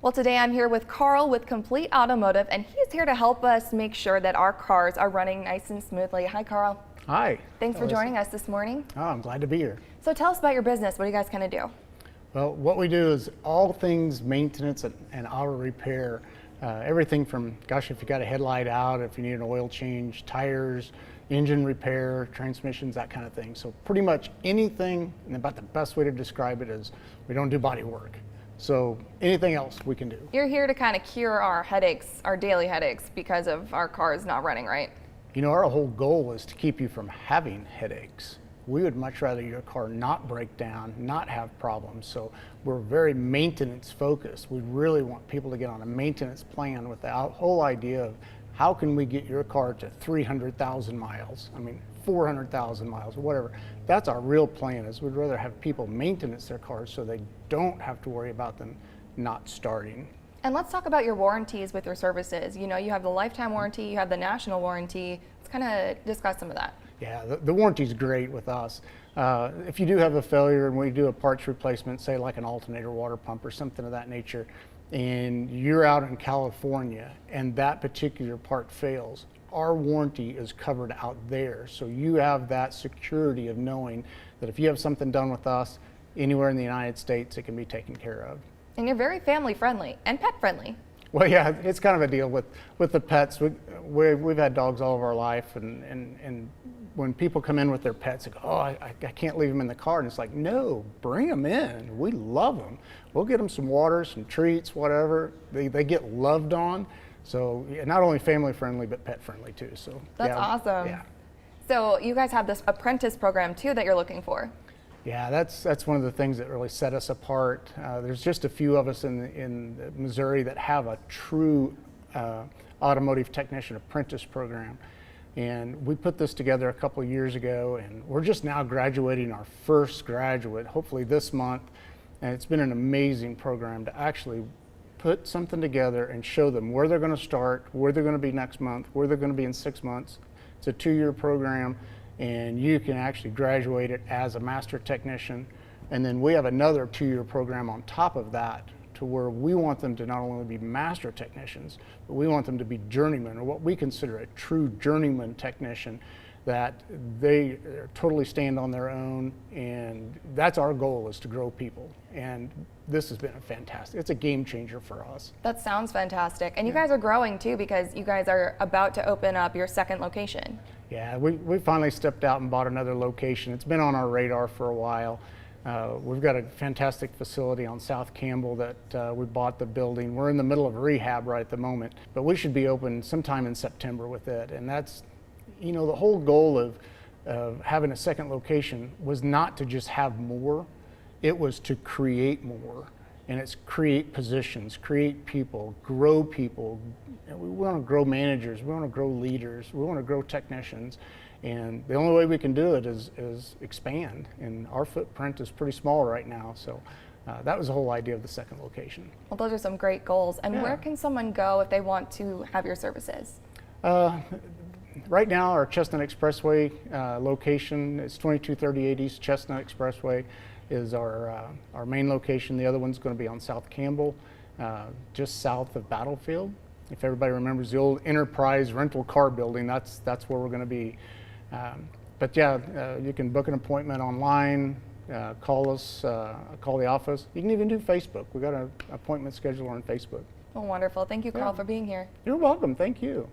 Well, today I'm here with Carl with Complete Automotive, and he's here to help us make sure that our cars are running nice and smoothly. Hi, Carl. Hi. Thanks for joining us this morning. Oh, I'm glad to be here. So tell us about your business. What do you guys kind of do? Well, what we do is all things maintenance and auto repair. Everything from, gosh, if you got a headlight out, if you need an oil change, tires, engine repair, transmissions, that kind of thing. So pretty much anything, and about the best way to describe it is we don't do body work. So anything else we can do. You're here to kind of cure our headaches, our daily headaches, because of our cars not running right. You know, our whole goal is to keep you from having headaches. We would much rather your car not break down, not have problems. So we're very maintenance focused. We really want people to get on a maintenance plan with the whole idea of how can we get your car to 300,000 miles? I mean, 400,000 miles, or whatever. That's our real plan, is we'd rather have people maintenance their cars so they don't have to worry about them not starting. And let's talk about your warranties with your services. You know, you have the lifetime warranty, you have the national warranty. Let's kind of discuss some of that. Yeah, the warranty's great with us. If you do have a failure and we do a parts replacement, say like an alternator water pump or something of that nature, and you're out in California and that particular part fails, our warranty is covered out there. So you have that security of knowing that if you have something done with us anywhere in the United States, it can be taken care of. And you're very family friendly and pet friendly. Well, yeah, it's kind of a deal with the pets. We've had dogs all of our life, and when people come in with their pets, they go, oh, I can't leave them in the car. And it's like, no, bring them in. We love them. We'll get them some water, some treats, whatever. They get loved on. So yeah, not only family friendly, but pet friendly too. So that's yeah, awesome. Yeah. So you guys have this apprentice program too that you're looking for. Yeah, that's one of the things that really set us apart. There's just a few of us in Missouri that have a true automotive technician apprentice program. And we put this together a couple of years ago, and we're just now graduating our first graduate, hopefully this month. And it's been an amazing program to actually put something together and show them where they're going to start, where they're going to be next month, where they're going to be in 6 months. It's a 2-year program, and you can actually graduate it as a master technician. And then we have another 2-year program on top of that, to where we want them to not only be master technicians, but we want them to be journeymen, or what we consider a true journeyman technician, that they totally stand on their own. And that's our goal, is to grow people. And this has been it's a game changer for us. That sounds fantastic. And you guys are growing too, because you guys are about to open up your second location. Yeah, we finally stepped out and bought another location. It's been on our radar for a while. We've got a fantastic facility on South Campbell that we bought the building. We're in the middle of rehab right at the moment, but we should be open sometime in September with it. And that's, you know, the whole goal of having a second location was not to just have more, it was to create more. And it's create positions, create people, grow people. We want to grow managers, we want to grow leaders, we want to grow technicians. And the only way we can do it is expand. And our footprint is pretty small right now. So that was the whole idea of the second location. Well, those are some great goals. And yeah. Where can someone go if they want to have your services? Right now, our Chestnut Expressway location is 2238 East Chestnut Expressway is our main location. The other one's going to be on South Campbell, just south of Battlefield. If everybody remembers the old Enterprise rental car building, that's where we're going to be. But yeah, you can book an appointment online, call us, call the office. You can even do Facebook. We've got an appointment scheduler on Facebook. Well, wonderful. Thank you, Carl, for being here. You're welcome. Thank you.